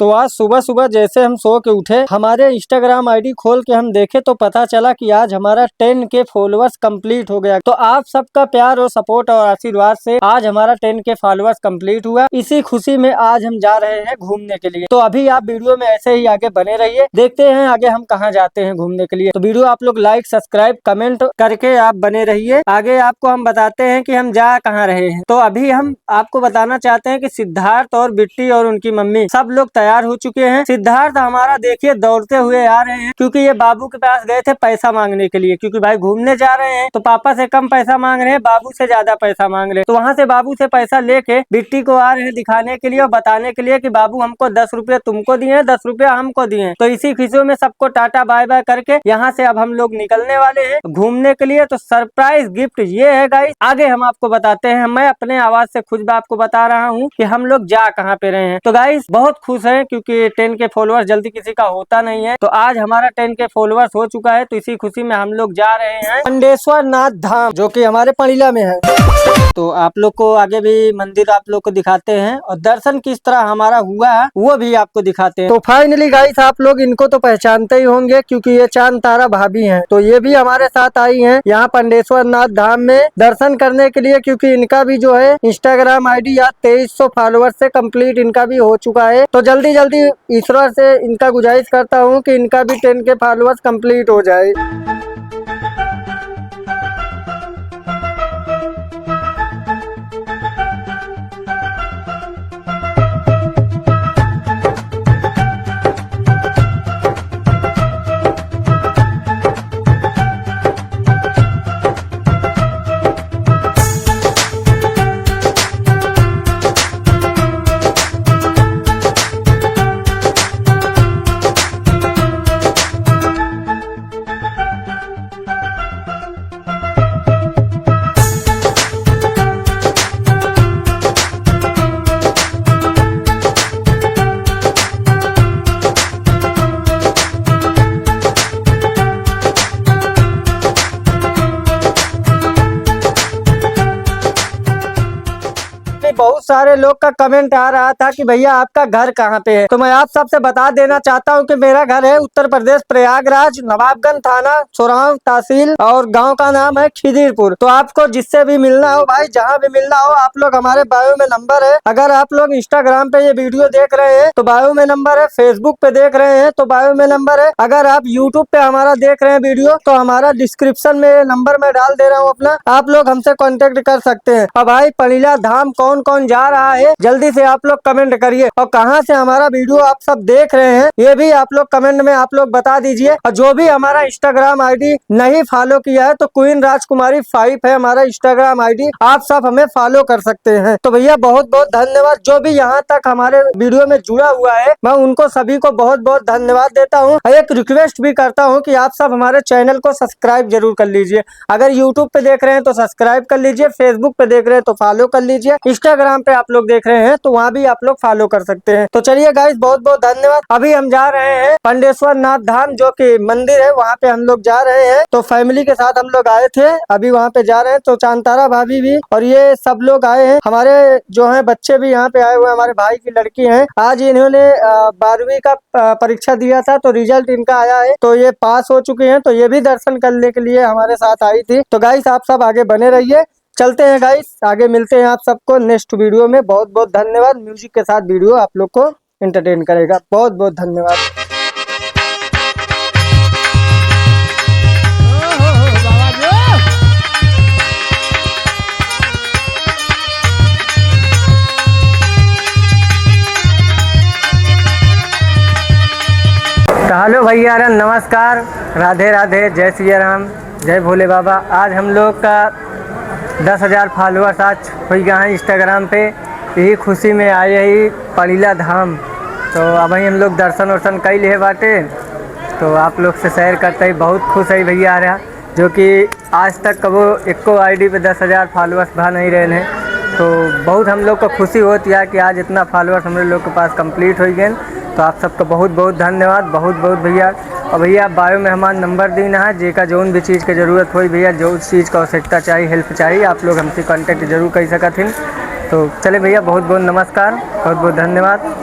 तो आज सुबह सुबह जैसे हम सो के उठे, हमारे इंस्टाग्राम आईडी खोल के हम देखे तो पता चला कि आज हमारा 10K फॉलोअर्स कंप्लीट हो गया। तो आप सबका प्यार और सपोर्ट और आशीर्वाद से आज हमारा 10K फॉलोअर्स कंप्लीट हुआ। इसी खुशी में आज हम जा रहे हैं घूमने के लिए। तो अभी आप वीडियो में ऐसे ही आगे बने रहिए, देखते हैं आगे हम कहाँ जाते हैं घूमने के लिए। तो वीडियो आप लोग लाइक सब्सक्राइब कमेंट करके आप बने रहिए। आगे आपको हम बताते हैं कि हम जा कहाँ रहे हैं। तो अभी हम आपको बताना चाहते हैं कि सिद्धार्थ और बिट्टी और उनकी मम्मी सब लोग तैयार हो चुके हैं। सिद्धार्थ हमारा देखिए दौड़ते हुए आ रहे हैं, क्योंकि ये बाबू के पास गए थे पैसा मांगने के लिए, क्योंकि भाई घूमने जा रहे हैं तो पापा से कम पैसा मांग रहे हैं, बाबू से ज्यादा पैसा मांग रहे हैं। तो वहाँ से बाबू से पैसा लेके बिट्टी को आ रहे हैं दिखाने के लिए और बताने के लिए कि बाबू हमको 10 रुपये तुमको दिए, 10 रुपया हमको दिए। तो इसी खुशियों में सबको टाटा बाय बाय करके यहाँ से अब हम लोग निकलने वाले हैं घूमने के लिए। तो सरप्राइज गिफ्ट ये है गाइस, आगे हम आपको बताते हैं। मैं अपने आवाज से खुद आपको बता रहा हूँ कि हम लोग जा कहाँ पे रहे हैं। तो गाइस बहुत खुश है, क्योंकि 10K फॉलोअर्स जल्दी किसी का होता नहीं है। तो आज हमारा 10K फॉलोअर्स हो चुका है। तो इसी खुशी में हम लोग जा रहे हैं पंडेश्वर नाथ धाम, जो कि हमारे पड़ीला में है। तो आप लोग को आगे भी मंदिर आप लोग को दिखाते हैं और दर्शन किस तरह हमारा हुआ है वो भी आपको दिखाते हैं। तो फाइनली गाइस आप लोग इनको तो पहचानते ही होंगे, क्योंकि ये चांद तारा भाभी हैं। तो ये भी हमारे साथ आई हैं यहाँ पंडेश्वर नाथ धाम में दर्शन करने के लिए, क्योंकि इनका भी जो है इंस्टाग्राम आईडी या 2300 फॉलोअर से कंप्लीट इनका भी हो चुका है। तो जल्दी जल्दी ईश्वर से इनका गुजारिश करता हूँ कि इनका भी 10K फॉलोअर्स कंप्लीट हो जाए। बहुत सारे लोग का कमेंट आ रहा था कि भैया आपका घर कहाँ पे है। तो मैं आप सबसे बता देना चाहता हूँ कि मेरा घर है उत्तर प्रदेश प्रयागराज, नवाबगंज थाना, सोराव तहसील और गांव का नाम है खिदिरपुर। तो आपको जिससे भी मिलना हो भाई, जहाँ भी मिलना हो, आप लोग हमारे बायो में नंबर है। अगर आप लोग इंस्टाग्राम पे ये वीडियो देख रहे हैं तो बायो में नंबर है, फेसबुक पे देख रहे हैं तो बायो में नंबर है, अगर आप यूट्यूब पे हमारा देख रहे हैं वीडियो तो हमारा डिस्क्रिप्शन में नंबर मैं डाल दे रहा हूँ अपना, आप लोग हमसे कॉन्टेक्ट कर सकते हैं। और भाई पड़ीला धाम कौन कौन जा रहा है जल्दी से आप लोग कमेंट करिए, और कहां से हमारा वीडियो आप सब देख रहे हैं ये भी आप लोग कमेंट में आप लोग बता दीजिए। और जो भी हमारा इंस्टाग्राम आईडी नहीं फॉलो किया है तो क्वीन राजकुमारी 5 है हमारा इंस्टाग्राम आईडी, आप सब हमें फॉलो कर सकते हैं। तो भैया बहुत बहुत धन्यवाद जो भी यहाँ तक हमारे वीडियो में जुड़ा हुआ है, मैं उनको सभी को बहुत बहुत धन्यवाद देता हूँ। एक रिक्वेस्ट भी करता हूँ कि आप सब हमारे चैनल को सब्सक्राइब जरूर कर लीजिए। अगर यूट्यूब पे देख रहे हैं तो सब्सक्राइब कर लीजिए, फेसबुक पे देख रहे हैं तो फॉलो कर लीजिए, इंस्टाग्राम पे आप लोग देख रहे हैं तो वहाँ भी आप लोग फॉलो कर सकते हैं। तो चलिए गाइस बहुत बहुत धन्यवाद। अभी हम जा रहे हैं पंडेश्वर नाथ धाम जो कि मंदिर है, वहाँ पे हम लोग जा रहे हैं। तो फैमिली के साथ हम लोग आए थे, अभी वहाँ पे जा रहे हैं। तो चांतारा भाभी भी और ये सब लोग आए हैं, हमारे जो है बच्चे भी यहाँ पे आए हुए, हमारे भाई की लड़की है। आज इन्होंने 12वीं का परीक्षा दिया था तो रिजल्ट इनका आया है, तो ये पास हो चुके हैं। तो ये भी दर्शन करने के लिए हमारे साथ आई थी। तो गाइस आप सब आगे बने रहिए, चलते हैं गाइस, आगे मिलते हैं आप सबको नेक्स्ट वीडियो में। बहुत बहुत धन्यवाद। म्यूजिक के साथ वीडियो आप लोग को एंटरटेन करेगा। बहुत बहुत धन्यवाद। हेलो भैया नमस्कार, राधे राधे, जय सिया राम, जय भोले बाबा। आज हम लोग का 10,000 फॉलोअर्स आज हो गया है इंस्टाग्राम पे। यही खुशी में आए ही पड़ीला धाम। तो अब हम लोग दर्शन वर्शन कर लिए बाटे, तो आप लोग से शेयर करते ही बहुत खुश है भैया आ रहा, जो कि आज तक कबो एको आईडी पे 10,000 फॉलोअर्स भा नहीं रहे हैं। तो बहुत हम लोग को खुशी होती है कि आज इतना फॉलोअर्स हम लोग के पास कंप्लीट हो गए। तो आप सबका बहुत बहुत धन्यवाद, बहुत बहुत भैया। और भैया बायो में हमारा नंबर देना है, जेका जोन भी चीज़ की ज़रूरत हो भैया, जो चीज़ का आवश्यकता चाहिए, हेल्प चाहिए, आप लोग हमसे कांटेक्ट जरूर कर सकते हैं। तो चले भैया बहुत बहुत नमस्कार, बहुत बहुत धन्यवाद।